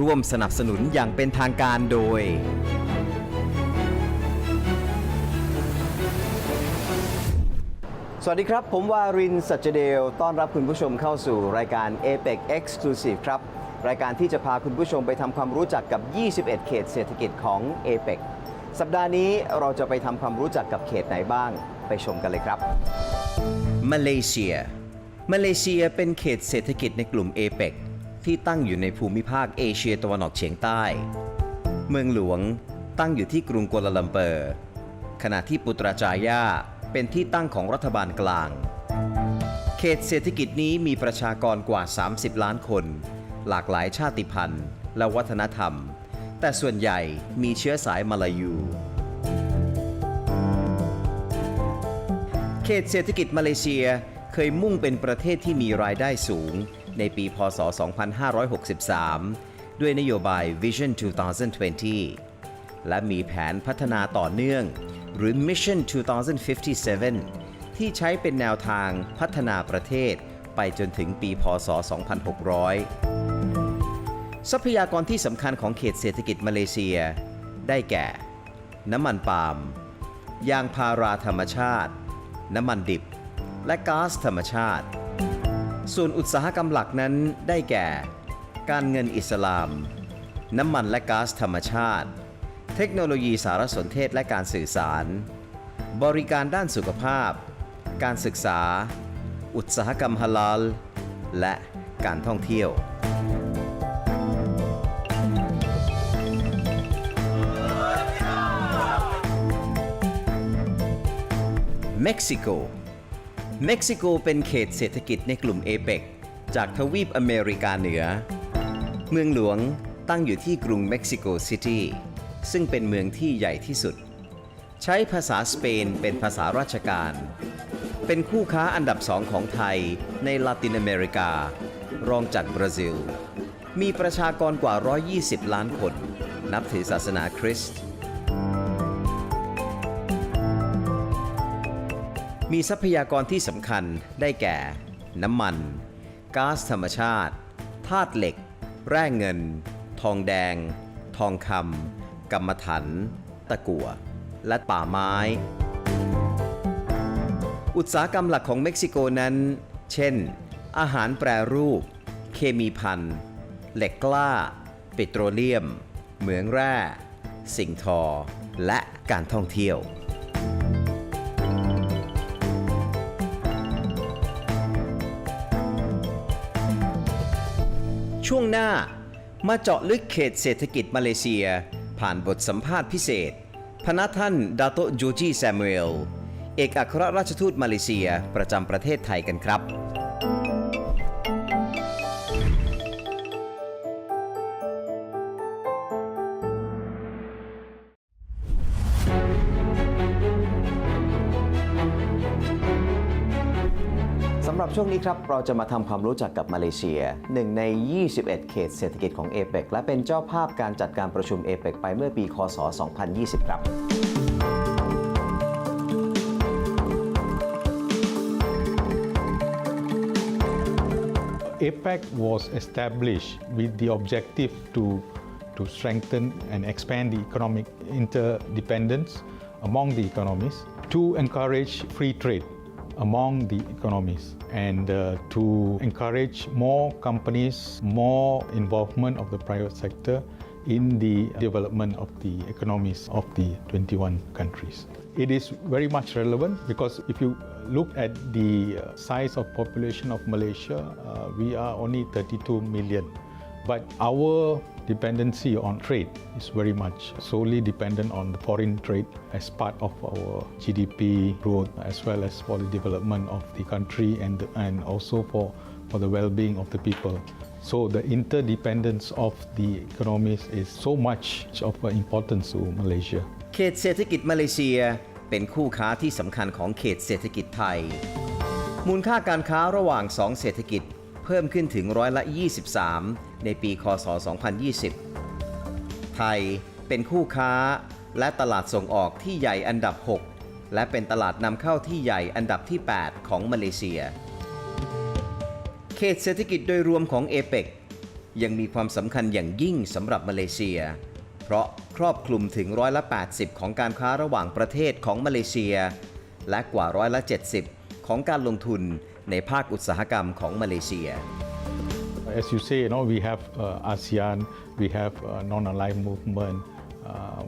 ร่วมสนับสนุนอย่างเป็นทางการโดยสวัสดีครับผมวารินทร์ สัจเดลต้อนรับคุณผู้ชมเข้าสู่รายการ APEC Exclusive ครับรายการที่จะพาคุณผู้ชมไปทำความรู้จักกับ 21 เขตเศรษฐกิจของ APEC สัปดาห์นี้เราจะไปทำความรู้จักกับเขตไหนบ้างไปชมกันเลยครับมาเลเซียเป็นเขตเศรษฐกิจในกลุ่ม APEC ที่ตั้งอยู่ในภูมิภาคเอเชียตะวันออกเฉียงใต้เมืองหลวงตั้งอยู่ที่กรุงกัวลาลัมเปอร์ขณะที่ปุตราจายาเป็นที่ตั้งของรัฐบาลกลางเขตเศรษฐกิจนี้มีประชากรกว่า30ล้านคนหลากหลายชาติพันธุ์และวัฒนธรรมแต่ส่วนใหญ่มีเชื้อสายมาลายูเขตเศรษฐกิจมาเลเซียเคยมุ่งเป็นประเทศที่มีรายได้สูงในปีพ.ศ. 2563 ด้วยนโยบาย Vision 2020 และมีแผนพัฒนาต่อเนื่องหรือ Mission 2057 ที่ใช้เป็นแนวทางพัฒนาประเทศไปจนถึงปีพ.ศ. 2600 ทรัพยากรที่สำคัญของเขตเศรษฐกิจมาเลเซียได้แก่น้ำมันปาล์มยางพาราธรรมชาติน้ำมันดิบและก๊าซธรรมชาติส่วนอุตสาหกรรมหลักนั้นได้แก่การเงินอิสลามน้ำมันและก๊าซธรรมชาติเทคโนโลยีสารสนเทศและการสื่อสารบริการด้านสุขภาพการศึกษาอุตสาหกรรมฮาลาลและการท่องเที่ยวเม็กซิโกเป็นเขตเศรษฐกิจในกลุ่ม APEC จากทวีปอเมริกาเหนือเมืองหลวงตั้งอยู่ที่กรุงเม็กซิโกซิตี้ซึ่งเป็นเมืองที่ใหญ่ที่สุดใช้ภาษาสเปนเป็นภาษาราชการเป็นคู่ค้าอันดับ2ของไทยในลาตินอเมริการองจากบราซิลมีประชากรกว่า120ล้านคนนับถือศาสนาคริสต์มีทรัพยากรที่สำคัญได้แก่น้ำมันก๊าซธรรมชาติธาตุเหล็กแร่เงินทองแดงทองคำกำมะถันตะกั่วและป่าไม้อุตสาหกรรมหลักของเม็กซิโกนั้นเช่นอาหารแปรรูปเคมีภัณฑ์เหล็กกล้าปิโตรเลียมเหมืองแร่สิ่งทอและการท่องเที่ยวช่วงหน้ามาเจาะลึกเขตเศรษฐกิจมาเลเซียผ่านบทสัมภาษณ์พิเศษพนักท่านดาโตโจจีแซมูเอลเอกอัครราชทูตมาเลเซียประจำประเทศไทยกันครับสำหรับช่วงนี้ครับเราจะมาทำความรู้จักกับมาเลเซียหนึ่งใน21เขตเศรษฐกิจของ APEC และเป็นเจ้าภาพการจัดการประชุม APEC ไปเมื่อปีค.ศ. 2020 ครับ APEC was established with the objective to strengthen and expand the economic interdependence among the economies, to encourage free trade among the economies, and to encourage more companies, more involvement of the private sector in the development of the economies of the 21 countries. It is very much relevant because if you look at the size of population of Malaysia, we are only 32 million. But our dependency on trade is very much solely dependent on the foreign trade as part of our GDP growth, as well as for the development of the country and also for the well-being of the people. So the interdependence of the economies is so much of importance to Malaysia. เขตเศรษฐกิจมาเลเซียเป็นคู่ค้าที่สำคัญของเขตเศรษฐกิจไทยมูลค่าการค้าระหว่าง2เศรษฐกิจเพิ่มขึ้นถึง23%ในปีค.ศ. 2020 ไทยเป็นคู่ค้าและตลาดส่งออกที่ใหญ่อันดับ6และเป็นตลาดนำเข้าที่ใหญ่อันดับที่8ของมาเลเซียเขตเศรษฐกิจโดยรวมของ APEC ยังมีความสำคัญอย่างยิ่งสำหรับมาเลเซียเพราะครอบคลุมถึง80%ของการค้าระหว่างประเทศของมาเลเซียและกว่า70%ของการลงทุนในภาคอุตสาหกรรมของมาเลเซีย As you say, we have ASEAN, we have non-aligned movement,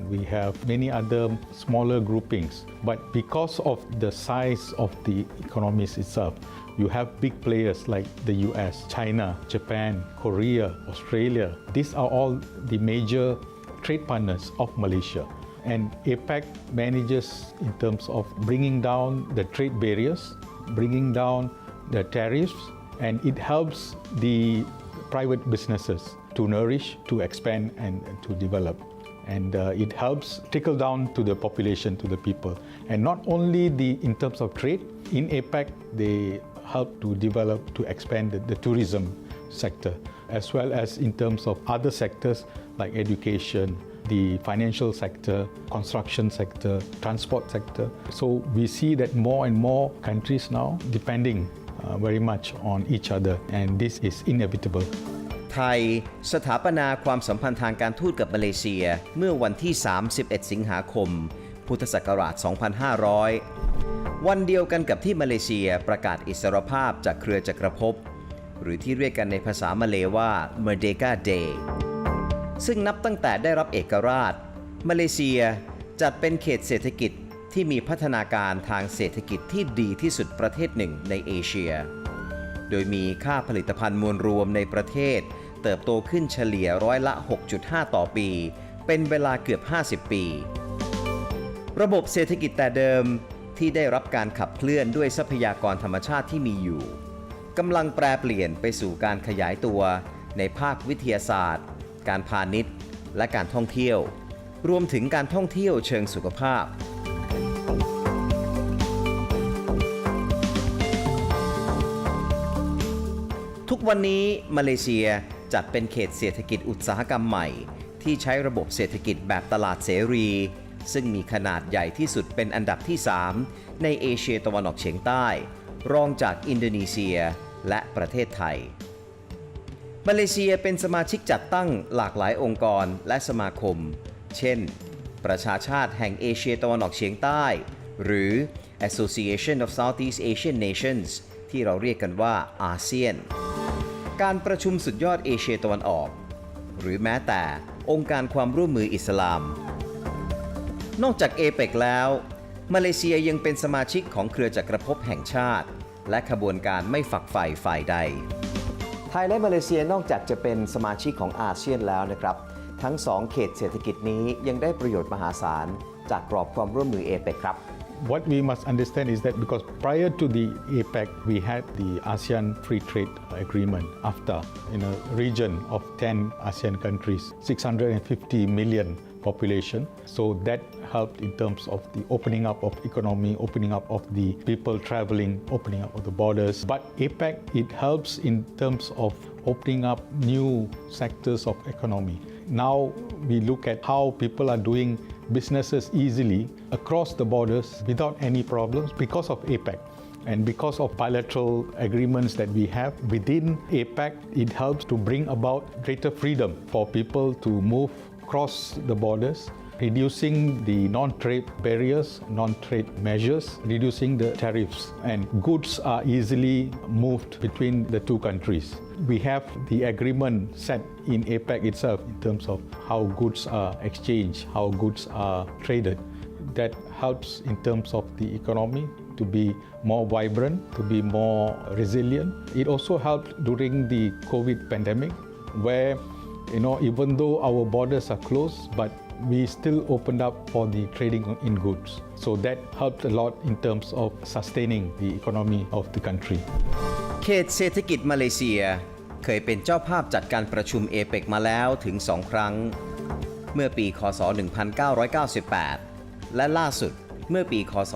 we have many other smaller groupings. But because of the size of the economies itself, you have big players like the US, China, Japan, Korea, Australia. These are all the major trade partners of Malaysia. And APEC manages in terms of bringing down the trade barriers, bringing down the tariffs, and it helps the private businesses to nourish, to expand, and to develop. And it helps trickle down to the population, to the people. And not only in terms of trade, in APEC, they help to develop, to expand the tourism sector, as well as in terms of other sectors like education, the financial sector, construction sector, transport sector. So we see that more and more countries now depending very much on each other, and this is inevitable. ไทยสถาปนาความสัมพันธ์ทางการทูตกับมาเลเซียเมื่อวันที่ 31 สิงหาคม พุทธศักราช 2500 วันเดียวกันกับที่มาเลเซียประกาศอิสรภาพจากเครือจักรภพหรือที่เรียกกันในภาษามาเลว่า Merdeka Day ซึ่งนับตั้งแต่ได้รับเอกราชมาเลเซียจัดเป็นเขตเศรษฐกิจที่มีพัฒนาการทางเศรษฐกิจที่ดีที่สุดประเทศหนึ่งในเอเชียโดยมีค่าผลิตภัณฑ์มวลรวมในประเทศเติบโตขึ้นเฉลี่ย6.5%ต่อปีเป็นเวลาเกือบ50 ปีระบบเศรษฐกิจแต่เดิมที่ได้รับการขับเคลื่อนด้วยทรัพยากรธรรมชาติที่มีอยู่กำลังแปรเปลี่ยนไปสู่การขยายตัวในภาควิทยาศาสตร์การพาณิชย์และการท่องเที่ยวรวมถึงการท่องเที่ยวเชิงสุขภาพทุกวันนี้มาเลเซียจัดเป็นเขตเศรษฐกิจอุตสาหกรรมใหม่ที่ใช้ระบบเศรษฐกิจแบบตลาดเสรีซึ่งมีขนาดใหญ่ที่สุดเป็นอันดับที่ 3 ในเอเชียตะวันออกเฉียงใต้รองจากอินโดนีเซียและประเทศไทยมาเลเซียเป็นสมาชิกจัดตั้งหลากหลายองค์กรและสมาคมเช่นประชาชาติแห่งเอเชียตะวันออกเฉียงใต้หรือ Association of Southeast Asian Nations ที่เราเรียกกันว่าอาเซียนการประชุมสุดยอดเอเชียตะวันออกหรือแม้แต่องค์การความร่วมมืออิสลามนอกจาก APEC แล้วมาเลเซียยังเป็นสมาชิกของเครือจักรภพแห่งชาติและขบวนการไม่ฝักใฝ่ฝ่ายใดไทยและมาเลเซียนอกจากจะเป็นสมาชิกของอาเซียนแล้วนะครับทั้ง2เขตเศรษฐกิจนี้ยังได้ประโยชน์มหาศาลจากกรอบความร่วมมือ APEC ครับWhat we must understand is that because prior to the APEC, we had the ASEAN Free Trade Agreement AFTA in a region of 10 ASEAN countries, 650 million population. So that helped in terms of the opening up of economy, opening up of the people traveling, opening up of the borders. But APEC, it helps in terms of opening up new sectors of economy. Now we look at how people are doing businesses easily across the borders without any problems because of APEC. And because of bilateral agreements that we have within APEC, it helps to bring about greater freedom for people to move across the borders, reducing the non-trade barriers, non-trade measures, reducing the tariffs, and goods are easily moved between the two countries. We have the agreement set in APEC itself in terms of how goods are exchanged, how goods are traded. That helps in terms of the economy to be more vibrant, to be more resilient. It also helped during the COVID pandemic where, even though our borders are closed, but we still opened up for the trading in goods. So that helped a lot in terms of sustaining the economy of the country. เขตเศรษฐกิจมาเลเซียเคยเป็นเจ้าภาพจัดการประชุม APEC มาแล้วถึง 2 ครั้งเมื่อปีคศ 1998 และล่าสุดเมื่อปีคศ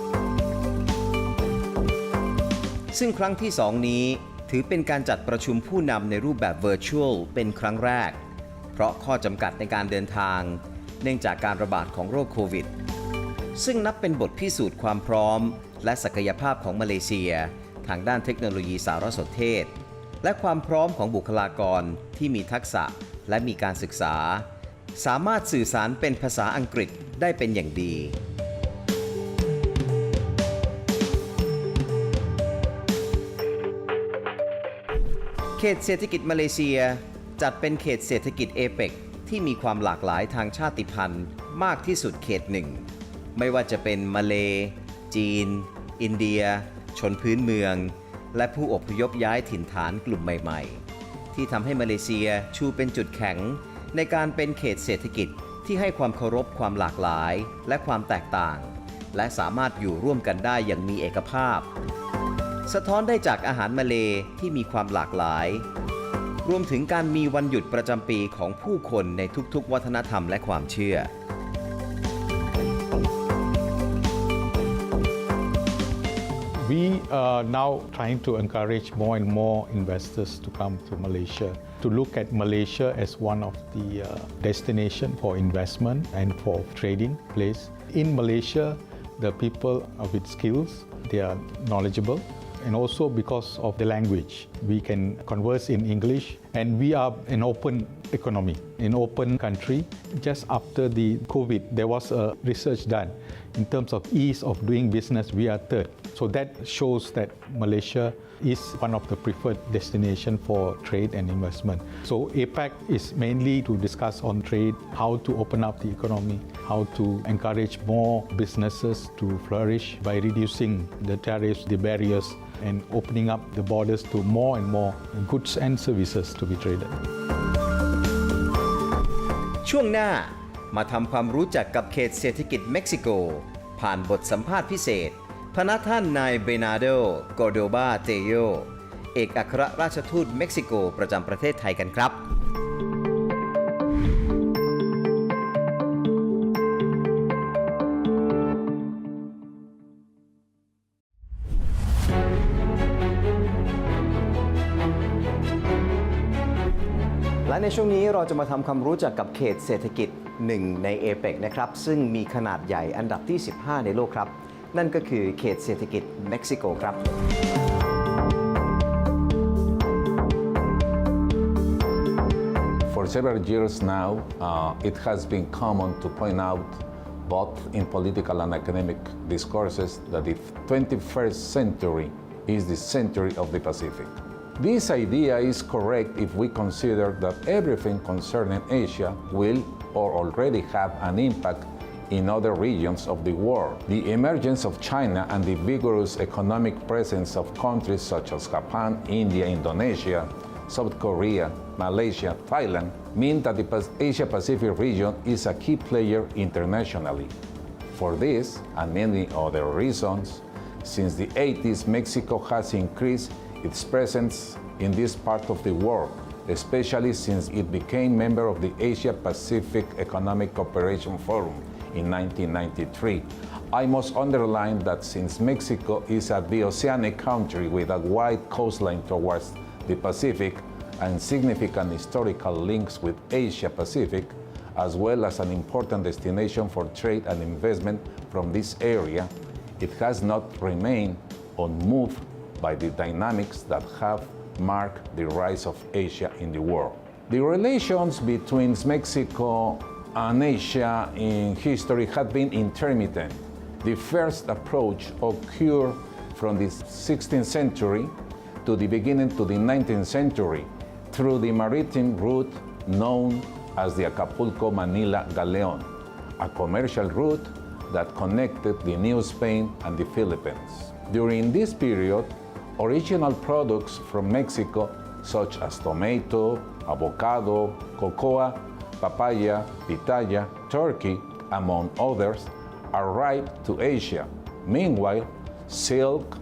2020 ซึ่งครั้งที่ 2 นี้ถือเป็นการจัดประชุมผู้นำในรูปแบบ Virtual เป็นครั้งแรกเพราะข้อจำกัดในการเดินทางเนื่องจากการระบาดของโรคโควิดซึ่งนับเป็นบทพิสูจน์ความพร้อมและศักยภาพของมาเลเซียทางด้านเทคโนโลยีสารสนเทศ และความพร้อมของบุคลากรที่มีทักษะและมีการศึกษาสามารถสื่อสารเป็นภาษาอังกฤษได้เป็นอย่างดีเขตเศรษฐกิจมาเลเซียจัดเป็นเขตเศรษฐกิจเอเปกที่มีความหลากหลายทางชาติพันธุ์มากที่สุดเขตหนึ่งไม่ว่าจะเป็นมาเลจีนอินเดียชนพื้นเมืองและผู้อพยพย้ายถิ่นฐานกลุ่มใหม่ๆที่ทำให้มาเลเซียชูเป็นจุดแข็งในการเป็นเขตเศรษฐกิจที่ให้ความเคารพความหลากหลายและความแตกต่างและสามารถอยู่ร่วมกันได้อย่างมีเอกภาพสะท้อนได้จากอาหารมาเลที่มีความหลากหลายรวมถึงการมีวันหยุดประจำปีของผู้คนในทุกๆวัฒนธรรมและความเชื่อWe are now trying to encourage more and more investors to come to Malaysia, to look at Malaysia as one of the destination for investment and for trading place. In Malaysia, the people are with skills, they are knowledgeable, and also because of the language, we can converse in English, and we are an open economy, an open country. Just after the COVID, there was a research done. In terms of ease of doing business, we are third. So that shows that Malaysia is one of the preferred destination for trade and investment. So APEC is mainly to discuss on trade, how to open up the economy, how to encourage more businesses to flourish by reducing the tariffs, the barriers, and opening up the borders to more and more goods and services to be traded. ช่วงหน้ามาทำความรู้จักกับเขตเศรษฐกิจเม็กซิโกผ่านบทสัมภาษณ์พิเศษพนักท่านนายเบนาโดโกโดบาเตโยเอกอัครราชทูตเม็กซิโกประจำประเทศไทยกันครับ และในช่วงนี้เราจะมาทำความรู้จักกับเขตเศรษฐกิจหนึ่งในเอเปกนะครับซึ่งมีขนาดใหญ่อันดับที่ 15 ในโลกครับนั่นก็คือเขตเศรษฐกิจเม็กซิโกครับ For several years now, it has been common to point out both in political and academic discourses that the 21st century is the century of the Pacific. This idea is correct if we consider that everything concerning Asia will or already have an impact in other regions of the world. The emergence of China and the vigorous economic presence of countries such as Japan, India, Indonesia, South Korea, Malaysia, Thailand mean that the Asia-Pacific region is a key player internationally. For this and many other reasons, since the 80s, Mexico has increased its presence in this part of the world, especially since it became member of the Asia-Pacific Economic Cooperation Forum in 1993. I must underline that since Mexico is a bioceanic country with a wide coastline towards the Pacific and significant historical links with Asia-Pacific, as well as an important destination for trade and investment from this area, it has not remained unmoved by the dynamics that have marked the rise of Asia in the world. The relations between Mexico and Asia in history have been intermittent. The first approach occurred from the 16th century to the beginning to the 19th century through the maritime route known as the Acapulco-Manila Galeon, a commercial route that connected the New Spain and the Philippines. During this period, original products from Mexico such as tomato, avocado, cocoa, papaya, pitaya, turkey, among others, arrived to Asia. Meanwhile, silk,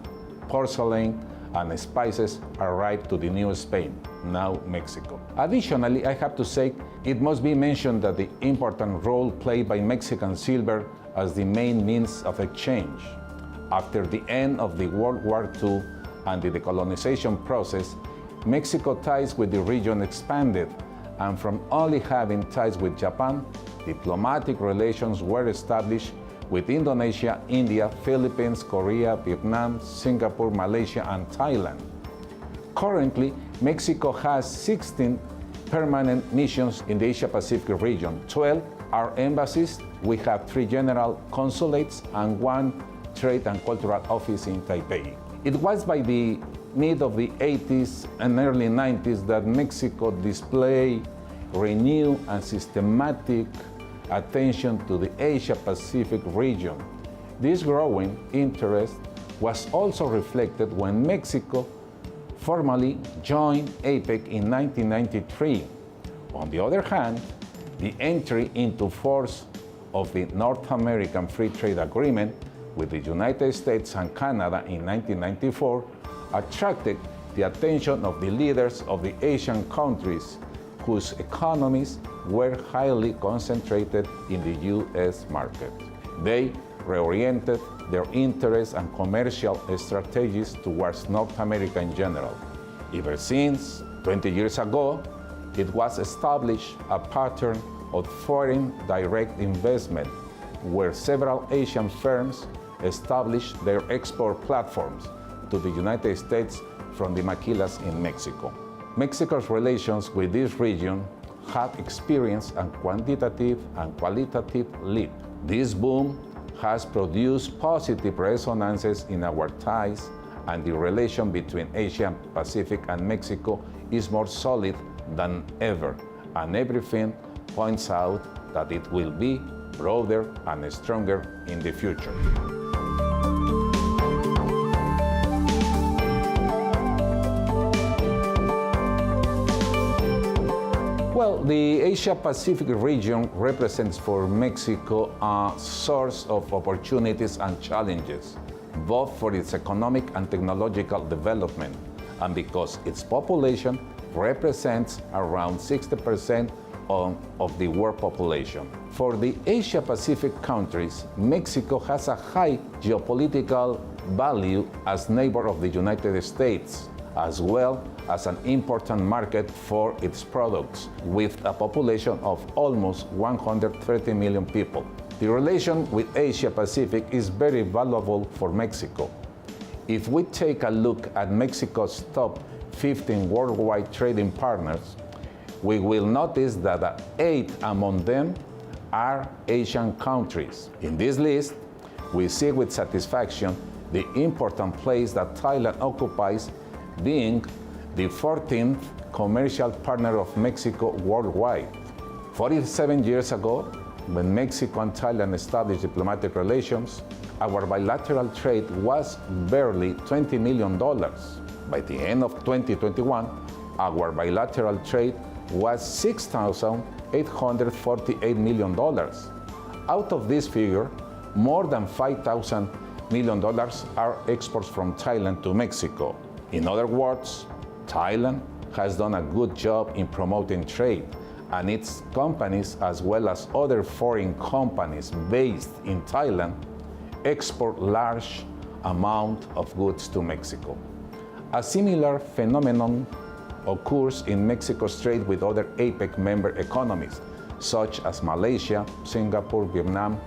porcelain, and spices arrived to the New Spain, now Mexico. Additionally, I have to say, it must be mentioned that the important role played by Mexican silver as the main means of exchange. After the end of the World War II and the decolonization process, Mexico ties with the region expanded, and from only having ties with Japan, diplomatic relations were established with Indonesia, India, Philippines, Korea, Vietnam, Singapore, Malaysia, and Thailand. Currently, Mexico has 16 permanent missions in the Asia-Pacific region. 12 are embassies. We have 3 general consulates and 1 trade and cultural office in Taipei. It was by the mid of the 80s and early 90s that Mexico displayed renewed and systematic attention to the Asia-Pacific region. This growing interest was also reflected when Mexico formally joined APEC in 1993. On the other hand, the entry into force of the North American Free Trade Agreement with the United States and Canada in 1994 attracted the attention of the leaders of the Asian countries whose economies were highly concentrated in the U.S. market. They reoriented their interests and commercial strategies towards North America in general. Ever since 20 years ago, it was established a pattern of foreign direct investment where several Asian firms established their export platforms to the United States from the maquilas in Mexico. Mexico's relations with this region have experienced a quantitative and qualitative leap. This boom has produced positive resonances in our ties, and the relation between Asia Pacific and Mexico is more solid than ever, and everything points out that it will be broader and stronger in the future. Well, the Asia-Pacific region represents for Mexico a source of opportunities and challenges, both for its economic and technological development, and because its population represents around 60% of the world population. For the Asia-Pacific countries, Mexico has a high geopolitical value as neighbor of the United States, as well as an important market for its products, with a population of almost 130 million people. The relation with Asia Pacific is very valuable for Mexico. If we take a look at Mexico's top 15 worldwide trading partners, we will notice that 8 among them are Asian countries. In this list, we see with satisfaction the important place that Thailand occupies, being the 14th commercial partner of Mexico worldwide. 47 years ago, when Mexico and Thailand established diplomatic relations, our bilateral trade was barely $20 million. By the end of 2021, our bilateral trade was $6,848 million. Out of this figure, more than $5,000 million are exports from Thailand to Mexico. In other words, Thailand has done a good job in promoting trade, and its companies, as well as other foreign companies based in Thailand, export large amount of goods to Mexico. A similar phenomenon occurs in Mexico's trade with other APEC member economies, such as Malaysia, Singapore, Vietnam,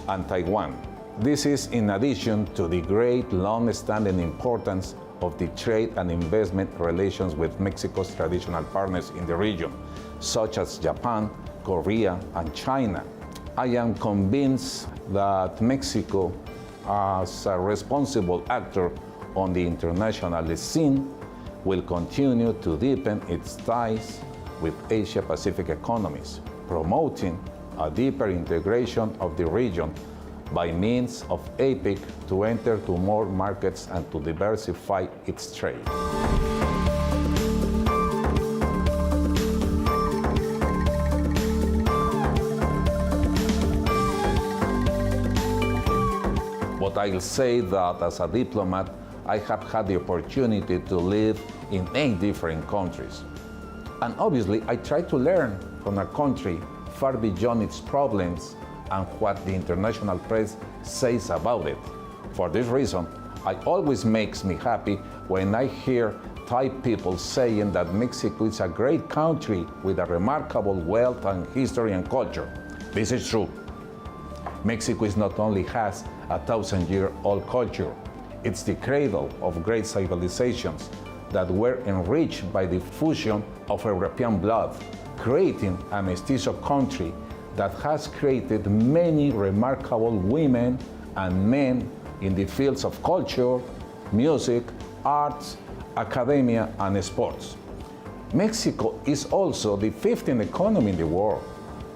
and Taiwan. This is in addition to the great long-standing importance of the trade and investment relations with Mexico's traditional partners in the region, such as Japan, Korea, and China. I am convinced that Mexico, as a responsible actor on the international scene, will continue to deepen its ties with Asia-Pacific economies, promoting a deeper integration of the region by means of APEC to enter to more markets and to diversify its trade. But I'll say that as a diplomat, I have had the opportunity to live in 8 different countries. And obviously, I try to learn from a country far beyond its problems and what the international press says about it. For this reason, it always makes me happy when I hear Thai people saying that Mexico is a great country with a remarkable wealth and history and culture. This is true. Mexico is not only has a 1,000-year-old culture, it's the cradle of great civilizations that were enriched by the fusion of European blood, creating a mestizo country that has created many remarkable women and men in the fields of culture, music, arts, academia, and sports. Mexico is also the 15th economy in the world.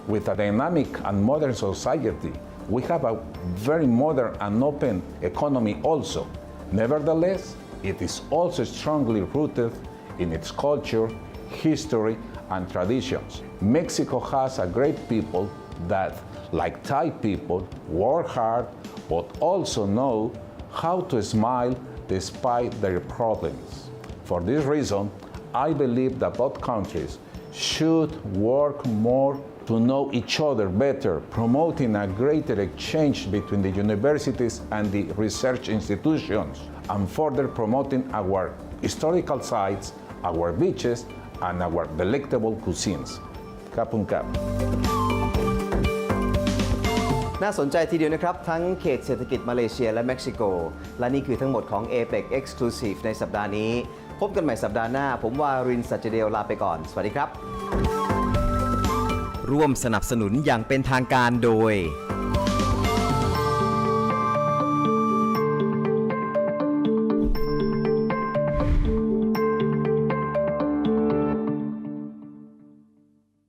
With a dynamic and modern society, we have a very modern and open economy also. Nevertheless, it is also strongly rooted in its culture, history, and traditions. Mexico has a great people that, like Thai people, work hard but also know how to smile despite their problems. For this reason, I believe that both countries should work more to know each other better, promoting a greater exchange between the universities and the research institutions, and further promoting our historical sites, our beaches, and our delectable cuisines. Kapun Kap. น่าสนใจทีเดียวนะครับทั้งเขตเศรษฐกิจมาเลเซียและเม็กซิโกและนี่คือทั้งหมดของ APEC Exclusive ในสัปดาห์นี้พบกันใหม่สัปดาห์หน้าผมวารินทร์ สัจเดลลาไปก่อนสวัสดีครับร่วมสนับสนุนอย่างเป็นทางการโดย